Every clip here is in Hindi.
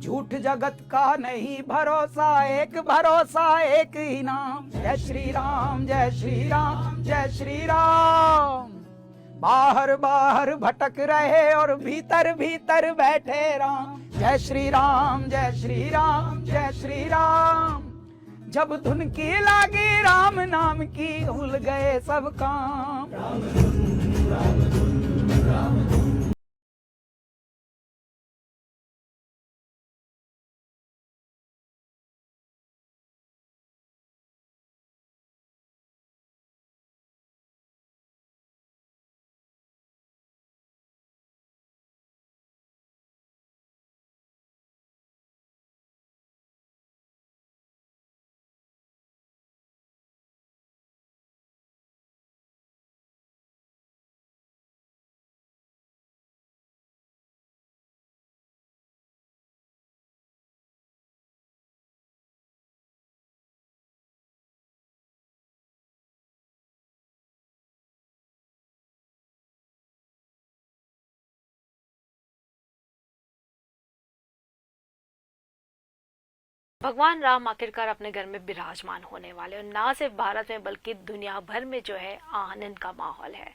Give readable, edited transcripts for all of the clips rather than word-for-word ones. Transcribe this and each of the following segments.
झूठ जगत का नहीं भरोसा, एक भरोसा एक ही नाम। जय श्री राम जय श्री राम जय श्री राम। बाहर बाहर भटक रहे और भीतर भीतर बैठे राम। जय श्री राम जय श्री राम जय श्री राम। जब धुन की लागी राम नाम की, भूल गए सब काम। राम धुन राम धुन राम धुन। भगवान राम आखिरकार अपने घर में विराजमान होने वाले, और ना सिर्फ भारत में बल्कि दुनिया भर में जो है आनंद का माहौल है।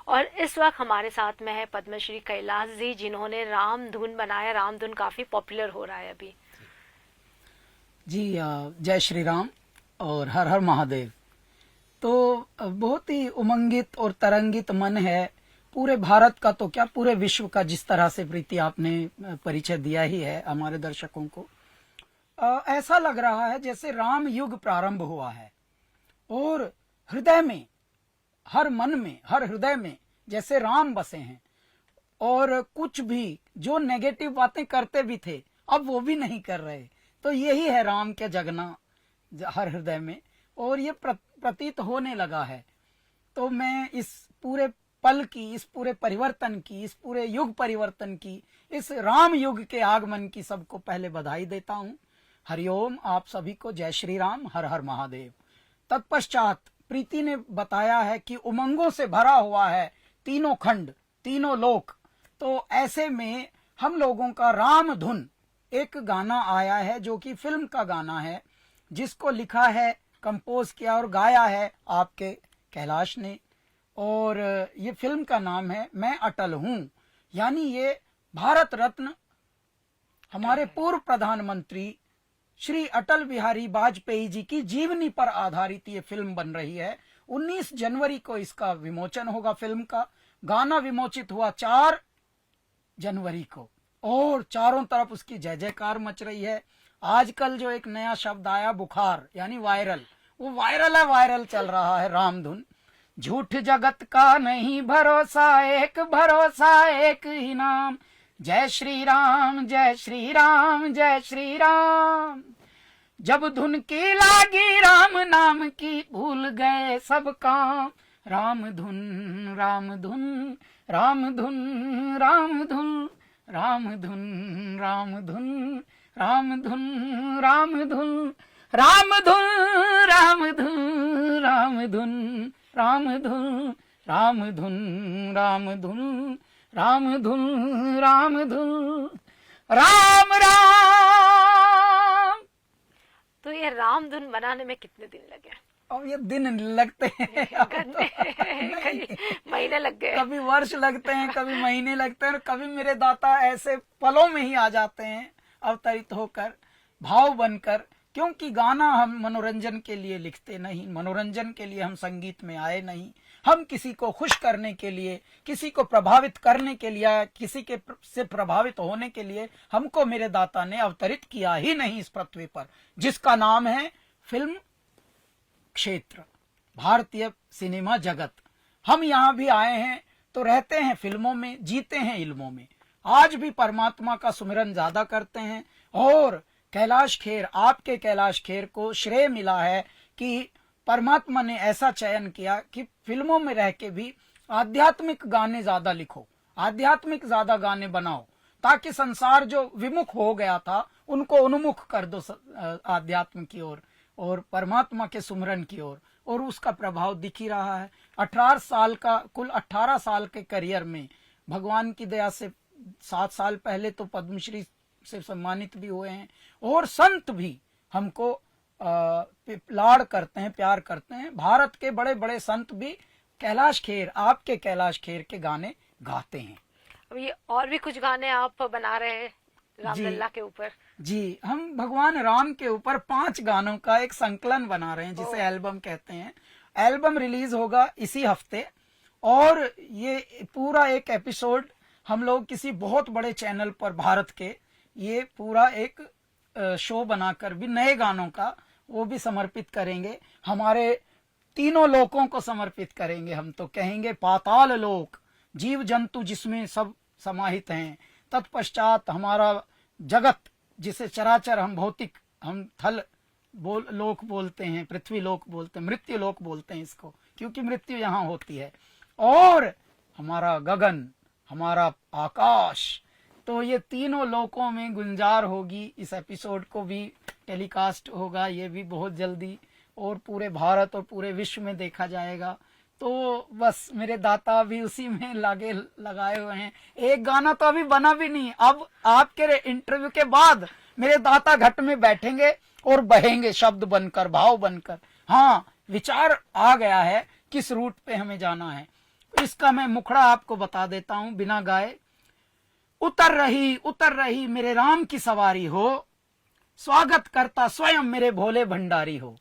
और इस वक्त हमारे साथ में है पद्मश्री कैलाश जी, जिन्होंने राम धुन बनाया। राम धुन काफी पॉपुलर हो रहा है अभी जी। जय श्री राम और हर हर महादेव। तो बहुत ही उमंगित और तरंगित मन है पूरे भारत का, तो क्या पूरे विश्व का, जिस तरह से प्रीति आपने परिचय दिया ही है हमारे दर्शकों को। ऐसा लग रहा है जैसे राम युग प्रारंभ हुआ है और हृदय में, हर मन में, हर हृदय में जैसे राम बसे हैं। और कुछ भी जो नेगेटिव बातें करते भी थे अब वो भी नहीं कर रहे। तो यही है राम के जगना हर हृदय में, और ये प्रतीत होने लगा है। तो मैं इस पूरे पल की, इस पूरे परिवर्तन की, इस पूरे युग परिवर्तन की, इस राम युग के आगमन की सबको पहले बधाई देता हूँ। हरिओम आप सभी को जय श्री राम, हर हर महादेव। तत्पश्चात प्रीति ने बताया है कि उमंगों से भरा हुआ है तीनों खंड, तीनों लोक। तो ऐसे में हम लोगों का राम धुन एक गाना आया है जो कि फिल्म का गाना है, जिसको लिखा है, कंपोज किया और गाया है आपके कैलाश ने। और ये फिल्म का नाम है मैं अटल हूं। यानी ये भारत रत्न हमारे पूर्व प्रधानमंत्री श्री अटल बिहारी वाजपेयी जी की जीवनी पर आधारित ये फिल्म बन रही है। 19 जनवरी को इसका विमोचन होगा फिल्म का। गाना विमोचित हुआ 4 जनवरी को और चारों तरफ उसकी जय जयकार मच रही है। आजकल जो एक नया शब्द आया बुखार, यानी वायरल, वो वायरल है, वायरल चल रहा है राम धुन। झूठ जगत का नहीं भरोसा, एक भरोसा एक ही नाम। जय श्री राम जय श्री राम जय श्री राम। जब धुन की लागी राम नाम की, भूल गए सब काम। राम धुन राम धुन राम धुन राम धुन राम धुन राम धुन राम धुन राम धुन राम धुन राम धुन राम धुन राम धुन राम धुन राम धुन राम धुन राम धुन राम राम। तो ये राम धुन बनाने में कितने दिन लगे? अब ये दिन लगते हैं, कभी महीने लग गए, कभी वर्ष लगते हैं, कभी महीने लगते हैं, और कभी मेरे दाता ऐसे पलों में ही आ जाते हैं अवतरित होकर, भाव बनकर। क्योंकि गाना हम मनोरंजन के लिए लिखते नहीं, मनोरंजन के लिए हम संगीत में आए नहीं। हम किसी को खुश करने के लिए, किसी को प्रभावित करने के लिए, किसी के से प्रभावित होने के लिए हमको मेरे दाता ने अवतरित किया ही नहीं इस पृथ्वी पर, जिसका नाम है फिल्म क्षेत्र, भारतीय सिनेमा जगत। हम यहाँ भी आए हैं तो रहते हैं फिल्मों में, जीते हैं इल्मों में। आज भी परमात्मा का सुमिरन ज्यादा करते हैं। और कैलाश खेर, आपके कैलाश खेर को श्रेय मिला है कि परमात्मा ने ऐसा चयन किया कि फिल्मों में रह के भी आध्यात्मिक गाने ज्यादा लिखो, आध्यात्मिक ज्यादा गाने बनाओ, ताकि संसार जो विमुख हो गया था उनको उन्मुख कर दो आध्यात्म की ओर और परमात्मा के सुमरन की ओर। और उसका प्रभाव दिख ही रहा है। 18 साल का, कुल 18 साल के करियर में भगवान की दया से 7 साल पहले तो पद्मश्री से सम्मानित भी हुए हैं और संत भी हमको लाड़ करते हैं, प्यार करते हैं। भारत के बड़े बड़े संत भी कैलाश खेर, आपके कैलाश खेर के गाने गाते हैं। अब ये और भी कुछ गाने आप बना रहे हैं जी। रामलला के ऊपर? जी, हम भगवान राम के ऊपर 5 गानों का एक संकलन बना रहे हैं, जिसे एल्बम कहते हैं। एल्बम रिलीज होगा इसी हफ्ते और ये पूरा एक एपिसोड हम लोग किसी बहुत बड़े चैनल पर भारत के ये पूरा एक शो बनाकर भी नए गानों का वो भी समर्पित करेंगे। हमारे तीनों लोकों को समर्पित करेंगे। हम तो कहेंगे पाताल लोक, जीव जंतु जिसमें सब समाहित हैं। तत्पश्चात हमारा जगत जिसे चराचर हम भौतिक, हम थल लोक बोलते हैं, पृथ्वी लोक बोलते हैं, मृत्यु लोक बोलते हैं इसको, क्योंकि मृत्यु यहाँ होती है। और हमारा गगन, हमारा आकाश, तो ये तीनों लोकों में गुंजार होगी। इस एपिसोड को भी टेलीकास्ट होगा, ये भी बहुत जल्दी, और पूरे भारत और पूरे विश्व में देखा जाएगा। तो बस मेरे दाता भी उसी में लगाए हुए हैं। एक गाना तो अभी बना भी नहीं, अब आपके इंटरव्यू के बाद मेरे दाता घट में बैठेंगे और बहेंगे शब्द बनकर, भाव बनकर। हाँ, विचार आ गया है किस रूट पे हमें जाना है। इसका मैं मुखड़ा आपको बता देता हूं बिना गाए। उतर रही मेरे राम की सवारी हो, स्वागत करता स्वयं मेरे भोले भंडारी हो।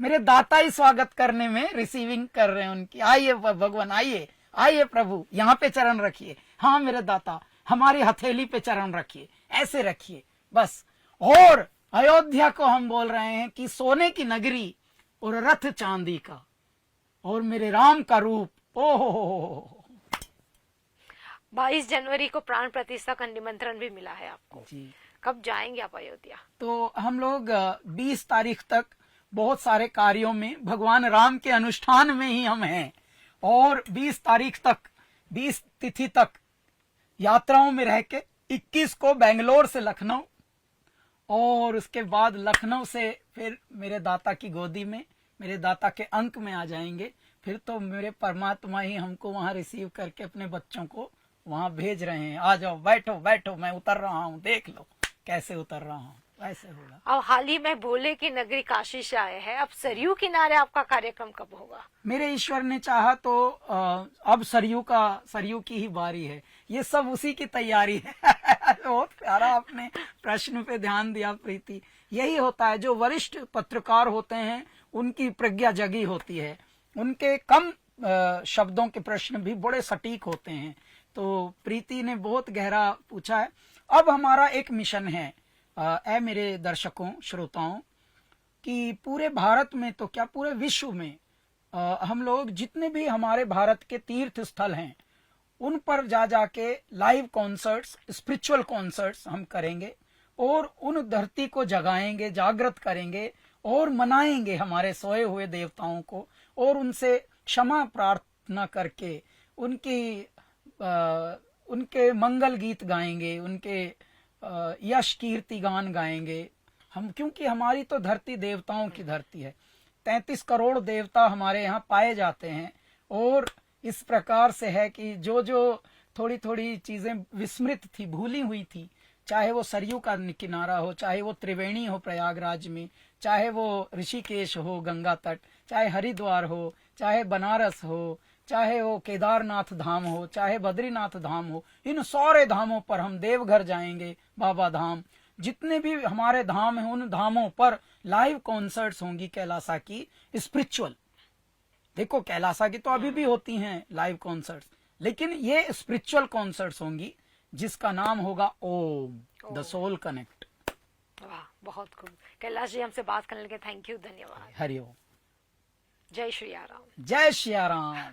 मेरे दाता ही स्वागत करने में रिसीविंग कर रहे हैं उनकी। आइए भगवान, आइए आइए प्रभु, यहाँ पे चरण रखिए। हाँ मेरे दाता, हमारी हथेली पे चरण रखिए, ऐसे रखिए बस। और अयोध्या को हम बोल रहे हैं कि सोने की नगरी और रथ चांदी का, और मेरे राम का रूप, ओहो। 22 जनवरी को प्राण प्रतिष्ठा का निमंत्रण भी मिला है आपको जी, कब जाएंगे आप अयोध्या? तो हम लोग 20 तारीख तक बहुत सारे कार्यों में भगवान राम के अनुष्ठान में ही हम हैं, और 20 तारीख तक, 20 तिथि तक यात्राओं में रह के 21 को बेंगलोर से लखनऊ, और उसके बाद लखनऊ से फिर मेरे दाता की गोदी में, मेरे दाता के अंक में आ जाएंगे। फिर तो मेरे परमात्मा ही हमको वहां रिसीव करके अपने बच्चों को वहां भेज रहे हैं। आ जाओ, बैठो बैठो, मैं उतर रहा हूँ, देख लो कैसे उतर रहा हूँ, ऐसे होगा। अब हाल ही में भोले की नगरी काशी से आए हैं, अब सरयू किनारे आपका कार्यक्रम कब होगा? मेरे ईश्वर ने चाहा तो अब सरयू की ही बारी है। ये सब उसी की तैयारी है। बहुत प्यारा आपने प्रश्न पे ध्यान दिया प्रीति। यही होता है, जो वरिष्ठ पत्रकार होते हैं उनकी प्रज्ञा जगी होती है, उनके कम शब्दों के प्रश्न भी बड़े सटीक होते हैं। तो प्रीति ने बहुत गहरा पूछा है। अब हमारा एक मिशन है ऐ मेरे दर्शकों, श्रोताओं, कि पूरे भारत में तो क्या पूरे विश्व में हम लोग जितने भी हमारे भारत के तीर्थ स्थल हैं उन पर जा जाके लाइव कॉन्सर्ट्स, स्पिरिचुअल कॉन्सर्ट्स हम करेंगे, और उन धरती को जगाएंगे, जागृत करेंगे और मनाएंगे हमारे सोए हुए देवताओं को, और उनसे क्षमा प्रार्थना करके उनके मंगल गीत गाएंगे, उनके यश कीर्ति गान गाएंगे हम, क्योंकि हमारी तो धरती देवताओं की धरती है। 33 करोड़ देवता हमारे यहाँ पाए जाते हैं, और इस प्रकार से है कि जो जो थोड़ी थोड़ी चीजें विस्मृत थी, भूली हुई थी, चाहे वो सरयू का किनारा हो, चाहे वो त्रिवेणी हो प्रयागराज में, चाहे वो ऋषिकेश हो गंगा तट, चाहे हरिद्वार हो, चाहे बनारस हो, चाहे वो केदारनाथ धाम हो, चाहे बद्रीनाथ धाम हो, इन सारे धामों पर हम देवघर जाएंगे, बाबा धाम, जितने भी हमारे धाम हैं उन धामों पर लाइव कॉन्सर्ट्स होंगी कैलासा की स्पिरिचुअल। देखो कैलासा की तो अभी भी होती हैं लाइव कॉन्सर्ट्स, लेकिन ये स्पिरिचुअल कॉन्सर्ट्स होंगी जिसका नाम होगा ओम, द सोल कनेक्ट। वाह, बहुत खूब। कैलाश जी, हमसे बात करने के थैंक यू, धन्यवाद। हरिओम। जय श्री राम। जय श्री राम।